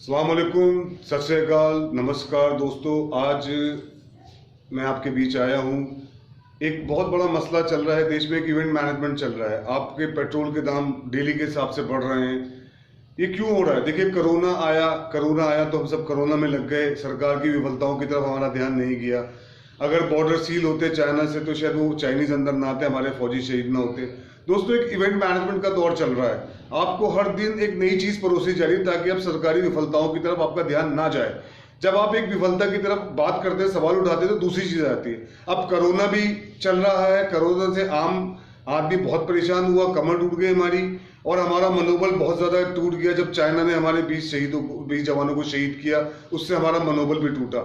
अस्सलाम वालेकुम, सत श्री अकाल, नमस्कार दोस्तों। आज मैं आपके बीच आया हूँ। एक बहुत बड़ा मसला चल रहा है देश में, एक इवेंट मैनेजमेंट चल रहा है। आपके पेट्रोल के दाम डेली के हिसाब से बढ़ रहे हैं। ये क्यों हो रहा है? देखिए, कोरोना आया तो हम सब कोरोना में लग गए। सरकार की विफलताओं की तरफ हमारा ध्यान नहीं गया। अगर बॉर्डर सील होते चाइना से तो शायद वो चाइनीज अंदर ना आते, हमारे फौजी शहीद ना होते। दोस्तों, एक इवेंट मैनेजमेंट का दौर चल रहा है। आपको हर दिन एक नई चीज परोसी जा रही है ताकि अब सरकारी विफलताओं की तरफ आपका ध्यान ना जाए। जब आप एक विफलता की तरफ बात करते हैं, सवाल उठाते हैं, तो दूसरी चीज आती है। अब कोरोना भी चल रहा है। कोरोना से आम आदमी बहुत परेशान हुआ, कमर टूट गई हमारी, और हमारा मनोबल बहुत ज्यादा टूट गया। जब चाइना ने हमारे 20 जवानों को शहीद किया, उससे हमारा मनोबल भी टूटा।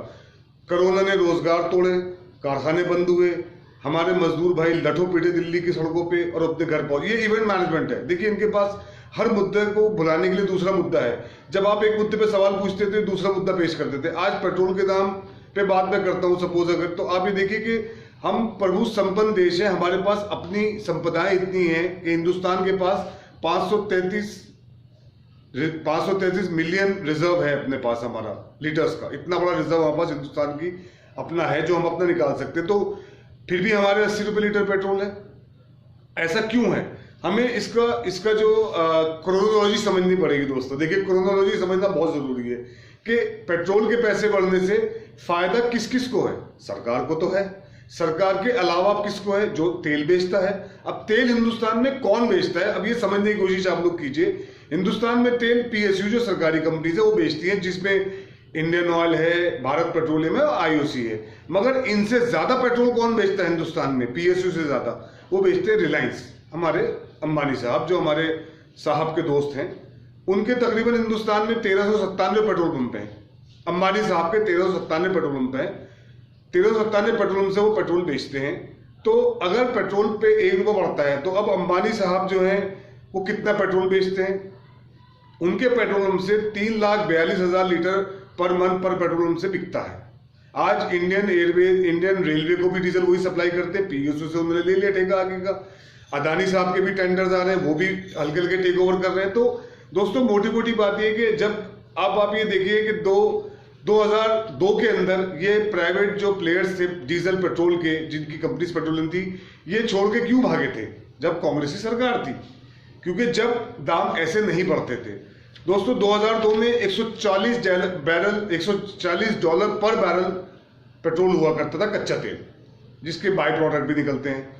कोरोना ने रोजगार तोड़े, कारखाने बंद हुए, हमारे मजदूर भाई लठों पीटे दिल्ली की सड़कों पे और अपने घर पहुंचे। ये इवेंट मैनेजमेंट है। देखिए, इनके पास हर मुद्दे को भुलाने के लिए दूसरा मुद्दा है। जब आप एक मुद्दे पे सवाल पूछते थे, दूसरा मुद्दा पेश करते थे। आज पेट्रोल के दाम पे बात मैं करता हूं सपोज अगर, तो आप ये देखिए कि हम प्रभु संपन्न देश है। हमारे पास अपनी संपदाएं इतनी हैं कि हिंदुस्तान के पास 533 मिलियन रिजर्व है अपने पास, हमारा लीटर्स का इतना बड़ा रिजर्व हमारे पास हिंदुस्तान की अपना है, जो हम अपना निकाल सकते हैं। तो फिर भी हमारे 80 रुपए लीटर पेट्रोल है। ऐसा क्यों है? हमें इसका जो क्रोनोलॉजी समझनी पड़ेगी दोस्तों। देखिए, क्रोनोलॉजी समझना बहुत जरूरी है कि पेट्रोल के पैसे बढ़ने से फायदा किस किस को है। सरकार को तो है। सरकार के अलावा किसको है? जो तेल बेचता है। अब तेल हिंदुस्तान में कौन बेचता है? अब ये समझने की कोशिश आप लोग कीजिए। हिंदुस्तान में तेल पीएसयू जो सरकारी कंपनीज है वो बेचती है, जिसमें इंडियन ऑयल है, भारत पेट्रोलियम है और आईओसी है। मगर इनसे ज्यादा पेट्रोल कौन बेचता है हिंदुस्तान में? पीएसयू से ज्यादा वो बेचते हैं रिलायंस। हमारे अंबानी साहब, जो हमारे साहब के दोस्त हैं, उनके तकरीबन हिंदुस्तान में 1397 पेट्रोल पंप हैं। अंबानी साहब के 1397 पेट्रोल पंप हैं। 1397 पेट्रोल पंप से वो पेट्रोल बेचते हैं। तो अगर पेट्रोल पे 1 रुपया बढ़ता है, तो अब अंबानी साहब जो हैं वो कितना पेट्रोल बेचते हैं? उनके पेट्रोल पंप से 3,42,000 लीटर पर मंथ पर पेट्रोल पंप से बिकता है। आज इंडियन रेलवे को भी डीजल वही सप्लाई करते हैं। पीएसयू से उन्होंने ले लिया ठेका आगे का। अदानी साहब के भी टेंडर्स आ रहे हैं, वो भी हल्के हल्के टेक ओवर कर रहे हैं। तो दोस्तों, मोटी मोटी बात यह कि जब आप ये देखिए कि 2002 के अंदर ये प्राइवेट जो प्लेयर्स थे डीजल पेट्रोल के, जिनकी कंपनीज पेट्रोलियम थी, ये छोड़ के क्यों भागे थे? जब कांग्रेस की सरकार थी, क्योंकि जब दाम ऐसे नहीं बढ़ते थे। दोस्तों, 2002 में 140 डॉलर पर बैरल पेट्रोल हुआ करता था, कच्चा तेल, जिसके बाई प्रोडक्ट भी निकलते हैं।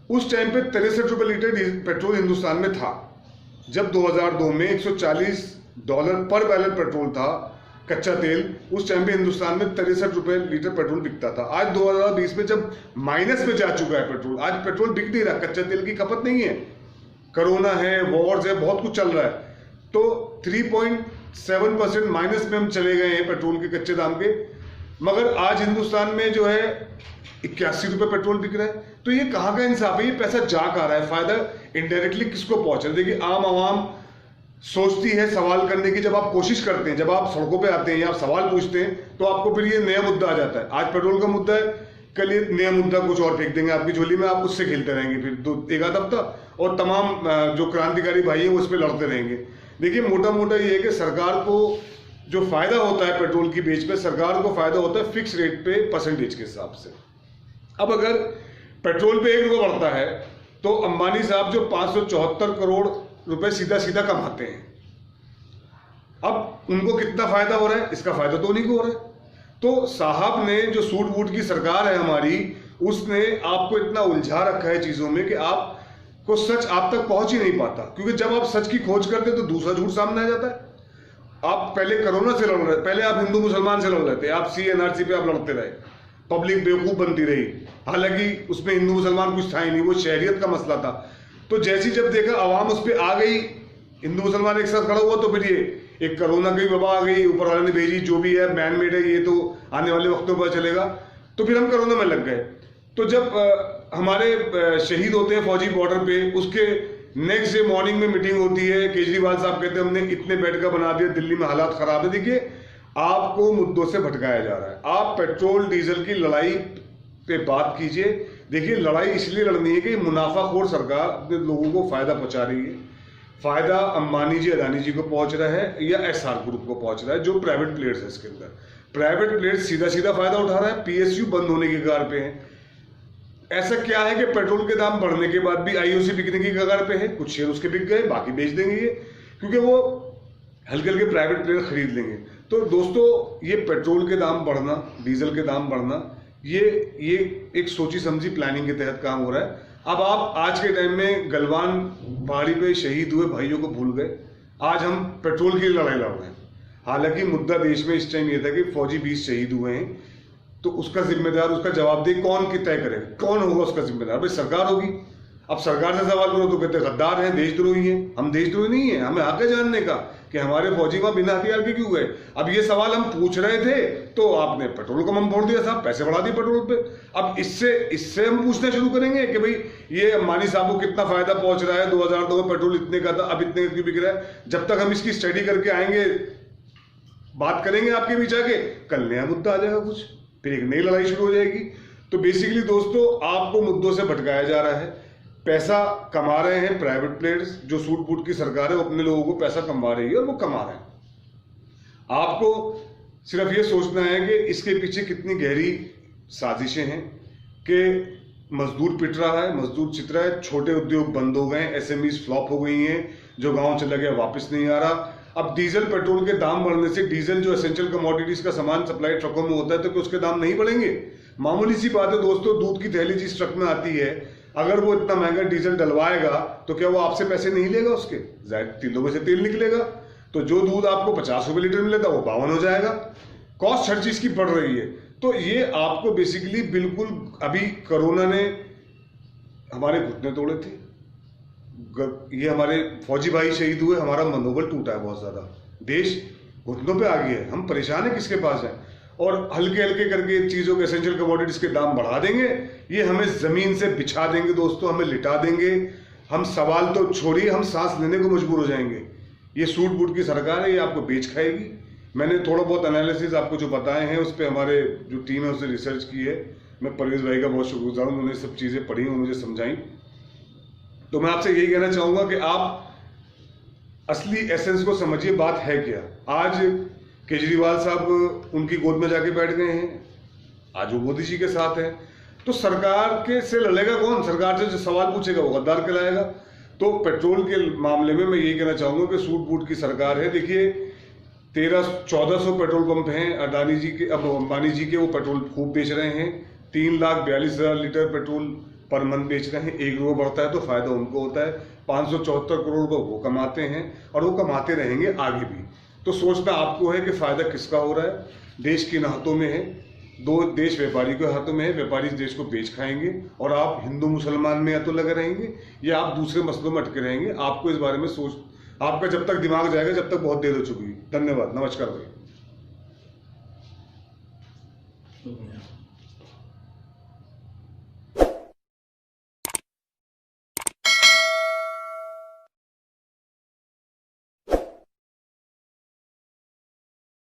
उस टाइम पे 63 रुपए लीटर पेट्रोल हिंदुस्तान में था। जब 2002 में 140 डॉलर पर बैरल पेट्रोल था, कच्चा तेल, उस टाइम पे हिंदुस्तान में 63 रुपए लीटर पेट्रोल बिकता था। आज 2020 में जब माइनस में जा चुका है पेट्रोल, आज पेट्रोल बिक नहीं रहा, कच्चा तेल की खपत नहीं है। कोरोना है, वॉर्स है, बहुत कुछ चल रहा है। तो 3.7% माइनस में हम चले गए हैं पेट्रोल के कच्चे दाम के। मगर आज हिंदुस्तान में जो है 81 रुपए पेट्रोल बिक रहा है। तो ये कहाँ का इंसाफ है? ये पैसा जा कहाँ रहा है? फायदा इनडायरेक्टली किसको पहुंच रहा है? देखिए, आम आवाम सोचती है सवाल करने की। जब आप कोशिश करते हैं, जब आप सड़कों पे आते हैं या आप सवाल पूछते हैं, तो आपको फिर ये नया मुद्दा आ जाता है। आज पेट्रोल का मुद्दा है, कल ये नया मुद्दा कुछ और फेंक देंगे आपकी झोली में, आप उससे खेलते रहेंगे फिर एक आध हफ्ता, और तमाम जो क्रांतिकारी भाई हैं वो उस पर लड़ते रहेंगे। देखिए, मोटा मोटा ये है कि सरकार को जो फायदा होता है पेट्रोल की बेच पे, सरकार को फायदा होता है फिक्स रेट पे परसेंटेज के हिसाब से। अब अगर पेट्रोल पे 1 रुपया बढ़ता है, तो अंबानी साहब जो 574 करोड़ रुपए सीधा सीधा कमाते हैं, अब उनको कितना फायदा हो रहा है? इसका फायदा तो उन्हीं को हो रहा है। तो साहब ने, जो सूट बूट की सरकार है हमारी, उसने आपको इतना उलझा रखा है चीजों में कि आपको सच आप तक पहुंच ही नहीं पाता। क्योंकि जब आप सच की खोज करते तो दूसरा झूठ सामने आ जाता है। आप पहले कोरोना से लड़ रहे, पहले आप हिंदू मुसलमान से लड़ रहे थे, आप CNRC पे आप लड़ते रहे, पब्लिक बेवकूफ बनती रही। हालांकि उसमें हिंदू मुसलमान कुछ था ही नहीं, वो शहरियत का मसला था। तो जैसी जब देखा आवाम उस पर आ गई, हिंदू मुसलमान एक साथ खड़ा हुआ, तो फिर ये एक कोरोना की वबा आ गई, ऊपर वाले ने भेजी, जो भी है मैन मेड है, ये तो आने वाले वक्तों पर चलेगा। तो फिर हम कोरोना में लग गए। तो जब हमारे शहीद होते हैं फौजी बॉर्डर पे, उसके नेक्स्ट डे मॉर्निंग में मीटिंग होती है, केजरीवाल साहब कहते हैं हमने इतने बेड का बना दिया, दिल्ली में हालात खराब है। देखिए, आपको मुद्दों से भटकाया जा रहा है। आप पेट्रोल डीजल की लड़ाई पे बात कीजिए। देखिए, लड़ाई इसलिए लड़नी है कि मुनाफाखोर सरकार लोगों को फायदा पहुंचा रही है। फायदा अंबानी जी अदानी जी को पहुंच रहा है या एसआर ग्रुप को पहुंच रहा है, जो प्राइवेट प्लेयर्स है। इसके अंदर प्राइवेट प्लेयर्स सीधा सीधा फायदा उठा रहा है, पीएसयू बंद होने की कगार पे है। ऐसा क्या है कि पेट्रोल के दाम बढ़ने के बाद भी आईओसी बिकने की कगार पे है, कुछ शेयर उसके बिक गए, बाकी बेच देंगे ये, क्योंकि वो हल्के हल्के प्राइवेट प्लेयर खरीद लेंगे। तो दोस्तों, ये पेट्रोल के दाम बढ़ना, डीजल के दाम बढ़ना, ये एक सोची समझी प्लानिंग के तहत काम हो रहा है। अब आप आज के टाइम में गलवान पहाड़ी पे शहीद हुए भाइयों को भूल गए, आज हम पेट्रोल की लड़ाई लड़ रहे हैं। हालांकि मुद्दा देश में इस टाइम ये था कि फौजी 20 शहीद हुए हैं, तो उसका जिम्मेदार, उसका जवाबदेही कौन की तय करे, कौन होगा उसका जिम्मेदार? भाई सरकार होगी। अब सरकार से सवाल करो तो कहते गद्दार हैं, देशद्रोही हैं। हम देशद्रोही नहीं है, हमें आगे जानने का कि हमारे फौजी वहां बिना हथियार के क्यों गए। अब ये सवाल हम पूछ रहे थे तो आपने पेट्रोल का मम फोड़ दिया साहब, पैसे बढ़ा दिए पेट्रोल पे। अब इससे हम पूछना शुरू करेंगे कि भाई ये अंबानी साहब को कितना फायदा पहुंच रहा है, 2002 में पेट्रोल इतने का था, अब इतने का क्यों बिक रहा है। जब तक हम इसकी स्टडी करके आएंगे, बात करेंगे आपके बीच आके, कल नया मुद्दा आ जाएगा कुछ, फिर एक नई लड़ाई शुरू हो जाएगी। तो बेसिकली दोस्तों, आपको मुद्दों से भटकाया जा रहा है। पैसा कमा रहे हैं प्राइवेट प्लेयर्स, जो सूट बूट की सरकार है, वो अपने लोगों को पैसा कमा रही है और वो कमा रहे हैं। आपको सिर्फ ये सोचना है कि इसके पीछे कितनी गहरी साजिशें हैं, कि मजदूर पिट रहा है, मजदूर चित रहा है, छोटे उद्योग बंद हो गए, एसएमईज फ्लॉप हो गई हैं, जो गांव चला गया वापस नहीं आ रहा। अब डीजल पेट्रोल के दाम बढ़ने से, डीजल जो एसेंशियल कमोडिटीज का सामान सप्लाई ट्रकों में होता है, तो उसके दाम नहीं बढ़ेंगे? मामूली सी बात है दोस्तों, दूध की थैली जिस ट्रक में आती है, अगर वो इतना महंगा डीजल डलवाएगा तो क्या वो आपसे पैसे नहीं लेगा? उसके जाहिर तिलों में से तेल निकलेगा। तो जो दूध आपको 50 रुपए लीटर मिले था, वो 52 हो जाएगा। कॉस्ट हर चीज की बढ़ रही है। तो ये आपको बेसिकली बिल्कुल, अभी कोरोना ने हमारे घुटने तोड़े थे, ये हमारे फौजी भाई शहीद हुए, हमारा मनोबल टूटा है बहुत ज्यादा, देश घुटनों पे आ गया है, हम परेशान है, किसके पास है। और हल्के हल्के करके चीजों के एसेंशियल कमोडिटीज के दाम बढ़ा देंगे, ये हमें जमीन से बिछा देंगे दोस्तों, हमें लिटा देंगे। हम सवाल तो छोड़िए, हम सांस लेने को मजबूर हो जाएंगे। ये सूट बूट की सरकार है, ये आपको बेच खाएगी। मैंने थोड़ा बहुत एनालिसिस आपको जो बताए हैं, उस पर हमारे जो टीम है उसने रिसर्च की है। मैं परवेज भाई का बहुत शुक्रगुजार हूँ, उन्होंने सब चीजें पढ़ी और मुझे समझाई। तो मैं आपसे यही कहना चाहूंगा कि आप असली एसेंस को समझिए, बात है क्या। आज केजरीवाल साहब उनकी गोद में जाके बैठ गए हैं, आज वो मोदी जी के साथ है। तो सरकार के से लड़ेगा कौन? सरकार से जो सवाल पूछेगा वो गद्दार कहलाएगा। तो पेट्रोल के मामले में मैं यही कहना चाहूंगा कि सूट बूट की सरकार है। देखिए 1400 पेट्रोल पंप हैं अडानी जी के, अब अंबानी जी के, वो पेट्रोल खूब बेच रहे हैं। 3,42,000 लीटर पेट्रोल पर मंथ बेच रहे हैं। 1 रुपया बढ़ता है तो फायदा उनको होता है। 574 करोड़ रुपए वो कमाते हैं और वो कमाते रहेंगे आगे भी। तो सोचना आपको है कि फायदा किसका हो रहा है। देश के हाथों में है, दो देश व्यापारी के हाथों में है। व्यापारी देश को बेच खाएंगे और आप हिंदू मुसलमान में या तो लगे रहेंगे या आप दूसरे मसलों में अटके रहेंगे। आपको इस बारे में सोच, आपका जब तक दिमाग जाएगा, जब तक बहुत देर हो चुकी है। धन्यवाद, नमस्कार भाई।